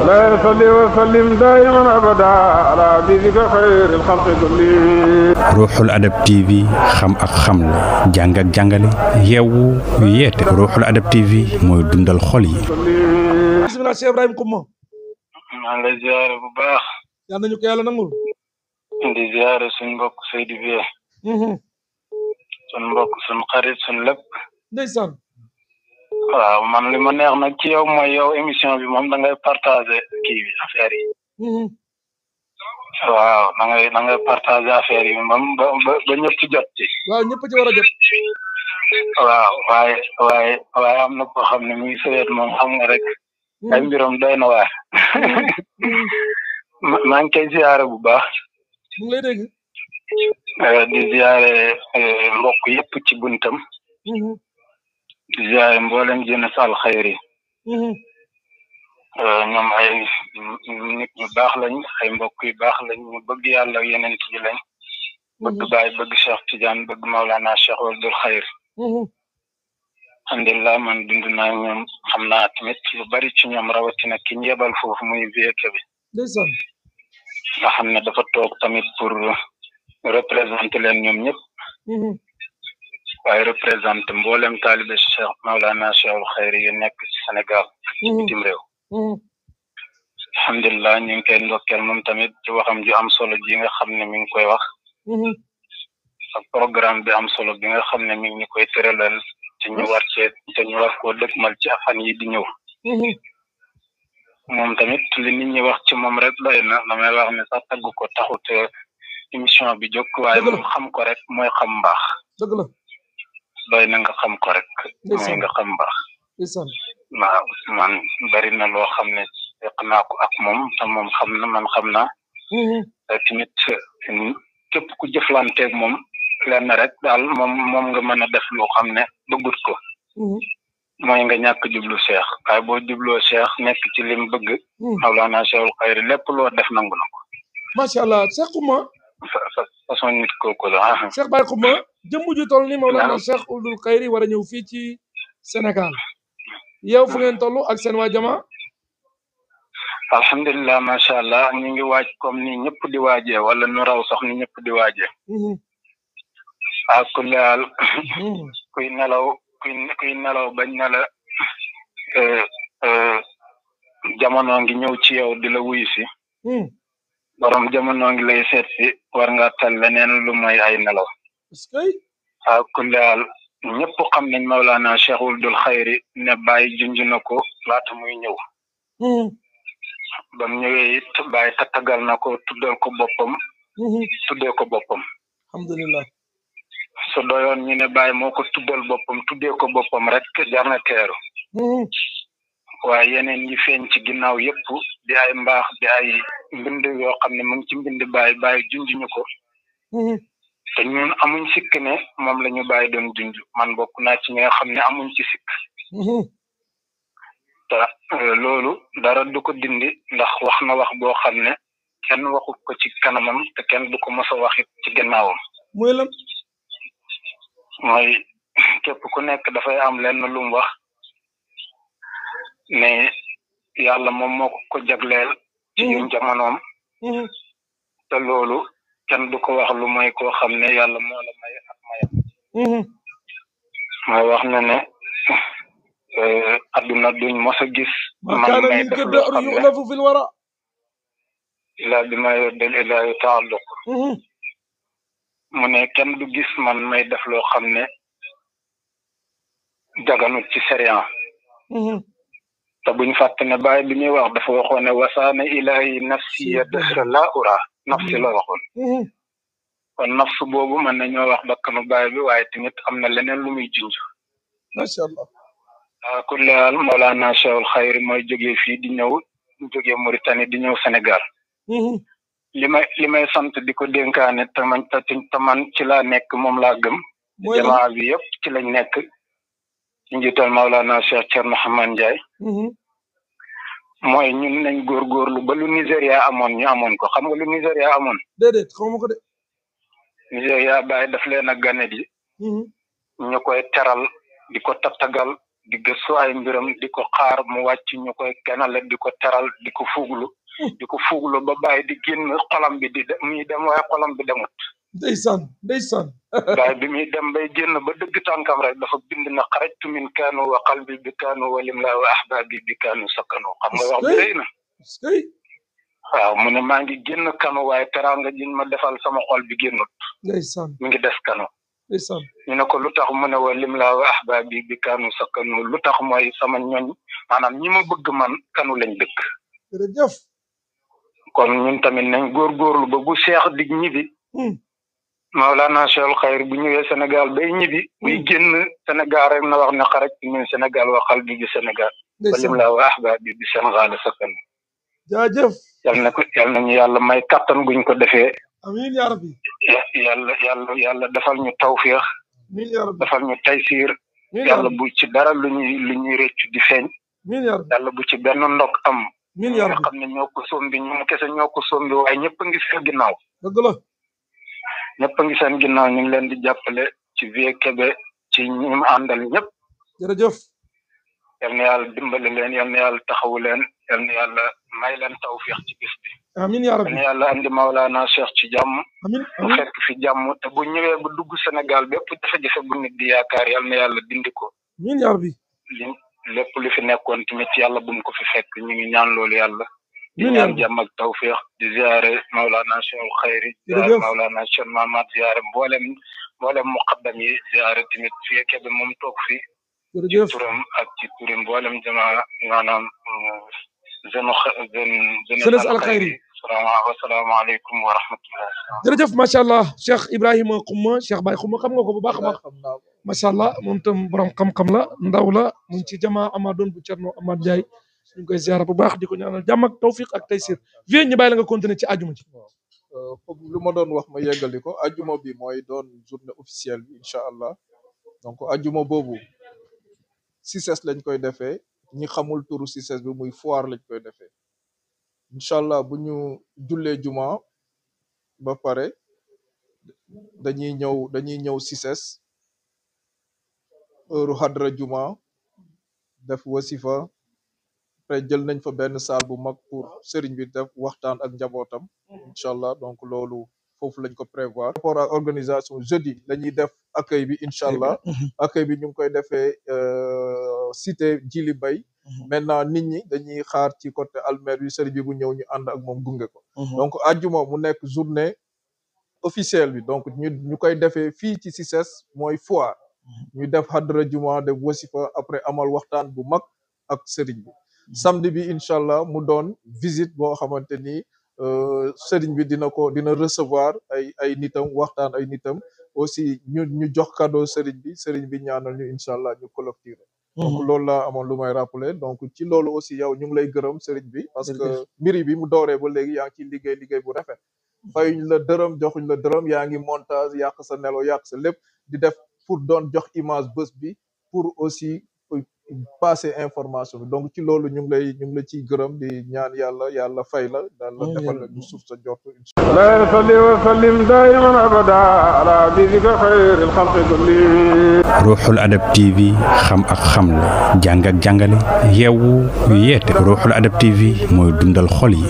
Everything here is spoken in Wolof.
لا يصلي وسلم دائما ابدا على حبيبك خير الخلق كلهم. Ruuxul Adab TV xam ak xamle jàng ak jàngale yeewu yeete Ruuxul Adab TV mooy dundal xol yi. bismillah Cheikh Ibrahima Kouma. maa ngi lay ziare bu baax. yal nañu ko yàlla nangul. di ziare suñ mbokk Seydou Vieux. suñ mbokk suñ xarit suñ lépp. ndeysaan. waaw man li ma neex nag ci yow mooy yow émission bi moom da ngay partagé kii bi affaire yi. waaw da ngay partagé affaire yi moom ba ñëpp jot ci. waaw ñëpp ci war a jot. waaw waaye am na koo xam ne mi ngi sëweet moom xam nga rek. ay mbiram doy na waar. maa ngi koy ziare bu baax. mu ngi lay dégg. di ziare mbokk yëpp ci buntam. di ziare mboolem jënd sal xayri. ñoom ay nit ñu baax lañ ay mbokk yu baax lañ ñu bëgg yàlla yeneen ci lañ. bëgg Baay bëgg Cheikh Tidiane bëgg Maulana Cheikh Waldul Xayr. alhamdulilah man dund naa ñoom xam naa tamit lu bari ci ñoom rawatina ki ñu yebal foofu muy vieke bi. ndeysaan. nga xam ne dafa toog tamit pour représenter leen ñoom ñëpp. waaye représenté mboolem taalibe Cheikh Maulana Cheikhul Xayri yi nekk ci Sénégal ak ci bitim réew. alhamdulilah ñu ngi koy ndokkeel moom tamit ci waxam ju am solo ji nga xam ne mi ngi koy wax. ak programme bi am solo bi nga xam ne mi ngi ñu koy tëralal te ñu war koo dëgmal ci fan yi di ñëw. moom tamit li nit ñi wax ci moom rek doy na damay wax ne sax tagg ko taxut émission bi jóg waaye moom xam ko rek mooy xam mbaax. dëgg la. doy na nga xam ko rek. mooy nga xam mbaax. waaw man bari na loo xam ne fekk naa ko ak moom te moom xam na man xam naa. tamit képp ku jëflanteeg moom lenn rek daal moom nga mën a def loo xam ne bëggut ko. mooy nga ñàkk jublu Cheikh waaye boo jubloo Cheikh nekk ci lim bëgg. Maulana Cheikhul Xayri lépp loo def nangu na ko. macha allah Cheikh Kouma. façon nit kooku la. Cheikh Baye Kouma jëmm ju toll ni Maulana Cheikh Waldul Xayri war a ñëw fii ci Sénégal yow fu ngeen toll ak seen waa jama. alhamdulilah macha allah ñu ngi waaj comme ni ñëpp di waajee wala nu raw sax ni ñëpp di waajee. kulli haal kuy nelaw bañ na la jamono ngi ñëw ci yow di la wuyu si. borom jamono ngi lay seet si war nga tal leneen lu mooy ay nelaw. kulli haal ñëpp xam nañ Maulana Cheikh Waldul Xayri ne Baye junj na ko laata muy ñëw. bam ñëwee it Baye tattagal na ko tuddal ko boppam. tuddee ko boppam. alhamdulilah. su doyoon ñu ne Baye moo ko tuddal boppam tuddee ko boppam rek jar na teeru. waaye yeneen ñi feeñ ci ginnaaw yëpp di ay mbaax di ay mbind yoo xam ne mu ngi ci mbind Baye junj ñu ko. te ñun amuñ sikk ne moom la ñu Baye doon junj man bokk naa ci ñi nga xam ne amuñ ci sikk. te loolu dara du ko dindi ndax wax na wax boo xam ne kenn waxu ko ci kanamam te kenn du ko mos a wax it ci gannaawam. mooy lan. mooy képp ku nekk dafay am lenn lu mu wax ne yàlla moom moo ko jagleel. ci ñun jamonoom. te loolu kenn du ko wax lu mooy koo xam ne yàlla moo la may ak mayam. mooy wax na ne adduna duñ mos a gis. man may def loo xam ne ila bi ma yordel ilaahi taalluq. mu ne kenn du gis man may def loo xam ne jaganut ci sariya. te buñ fàtte ne Baye bi ñuy wax dafa waxoon ne wasaana ilaahi nafsi ya dëhra la ura nafsi la waxoon. kon nafsu boobu mën nañoo wax bakkanu Baye bi waaye tamit am na leneen lu muy junj. macha allah. kulli haal Maulana Cheikhul Xayri mooy jógee fii di ñëw jógee Mauritanie di ñëw Sénégal. li may sant di ko dénkaane te man ci laa nekk moom laa gëm. jamaa bi yëpp ci lañ nekk. ci njiital Maulana Cheikh Thierno Hamane Ndiaye. mooy ñun nañ góorgóorlu ba lu Nigéria amoon ñu amoon ko xam nga lu Nigéria amoon. déedéet xawma ko de. Nigéria Baye daf leen a gane di. ñu koy teral di ko tattagal di gëstu ay mbiram di ko xaar mu wàcc ñu koy kenale di ko teral di ko fuglu ba bàyyi di génn xolam bi di muy dem waaye xolam bi demut ndeysaan waaye bi muy dem bay génn ba dëgg tànkam rek dafa bind na xarajtu min kaanu wa qalbi bi kaanu wa limla wa ahbabi bi kaanu sakkanu xam nga wax bi rëy na waaw mu ne maa ngi génn kanu waaye teraanga jiñ ma defal sama xol bi génnut ndeysaan mi ngi des kanu ndeysaan ñu ne ko lu tax mu ne wa limla wa ahbabi bi kaanu sakkanu lu tax mooy sama ñoñ maanaam ñi ma bëgg man kanu lañ dëkk jërëjëf kon ñun tamit nañ góorgóorlu ba bu Cheikh dig ñibi Mawlana Cheikhul Khayr bu ñëwee Sénégal bay ñibi buy génn Sénégal rek na wax ne xaraj min Sénégal wa qalbi bi Sénégal wa limla wa ahbabi bi Sénégal sakkanu jaajëf yal nañu yàlla may kattan guñ ko defee amiin yaa rabbi yàlla defal ñu tawfiix amiin yaa rabbi defal ñu taysiir yàlla bu ci dara lu ñuy réccu di feeñ amiin yaa rabbi yàlla bu ci benn ndok am amiin yaa rabbi nga xam ne ñoo ko sombi ñoom kese ñoo ko sombi waaye ñëpp a ngi seen ginnaaw dëgg la ñëpp a ngi seen ginnaaw ñu ngi leen di jàppale ci Vieux Kébé ci ñi mu àndal ñëpp jërëjëf yal na yàlla dimbali leen yal na yàlla taxawu leen yal na yàlla may leen tawfiix ci bis bi amiin yaa rabbi yal na yàlla andi Mawlana Cheikh ci jàmm amiin bu fekk fi jàmm te bu ñëwee bu dugg Sénégal bépp jafe-jafe bu nit di yaakaar yal na yàlla dindi ko amiin yaa rabbi lépp lu fi nekkoon tamit yàlla bu mu ko fi fekk ñu ngi ñaan loolu yàlla di ñaan jàmm ak tawfiix di ziare Mawlana Cheikhul Khayri ziare Mawlana Cheikh Mahamad ziare mboolem muqaddam yi ziare tamit Vieux Kébé moom toog fi jërëjëf turam ak ci turam mboolem jamaa maanaam jeunesse Al Khayri wasalaamaaleykum wa rahmatullah jërëjëf macha allah Cheikh Ibrahima Xuma Cheikh Baye Xuma xam nga ko bu baax a baax macha allah moom tam borom xam-xam la ndaw la mu ngi ci jamaa Amadoun bu Cerno Amad Ndiaye ñu ngi koy ziara bu baax di ko ñaanal jàmm ak tawfiq ak taysir Vieux ñu bàyyi la nga continuer ci àjjuma ci comme lu ma doon wax ma yeggali ko àjjuma bi mooy doon journée officielle bi incha allah donc àjjuma boobu CICES lañ koy defee ñi xamul turu CICES bi muy foire lañ koy defee incha allah bu ñu jullee juma ba pare dañuy ñëw CICES heure hadra juma def wasifa après jël nañ fa benn salle bu mag pour sëriñ bi def waxtaan ak njabootam incha allah donc loolu foofu lañ ko prévoir. par rapport à organisation jeudi lañuy def accueil bi incha allah accueil bi ñu ngi koy defee cité Djili Bay maintenant nit ñi dañuy xaar ci côté almer bi sëriñ bi bu ñëw ñu ànd ak moom gunge ko donc àjjuma mu nekk journée officielle bi donc ñu koy defee fii ci CICES mooy foire ñu def hadra juma def wasifa après amal waxtaan bu mag ak sëriñ bi samedi bi incha allah mu doon visite boo xamante ni sëriñ bi dina recevoir ay nitam waxtaan ay nitam aussi ñu jox cadeau sëriñ bi ñaanal ñu incha allah ñu collecter donc loolu laa amoon lu may rappeler donc ci loolu aussi yow ñu ngi lay gërëm sëriñ bi parce que mbiri bi mu dooree ba léegi yaa ngi ciy liggéey bu rafet fayuñ la dërëm joxuñ la dërëm yaa ngi montage yàq sa nelo yàq sa lépp di def pour doon jox image bés bi pour aussi passer information bi donc ci loolu ñu ngi la ciy gërëm di ñaan yàlla fay la daal la defal la ñu suuf sa jot la salli wa sallim daiman abada ala bidika khairil khalqi kulli Ruuxul Adab TV xam ak xamle jàng ak jàngale yeewu yeete Ruuxul Adab TV mooy dundal xol yi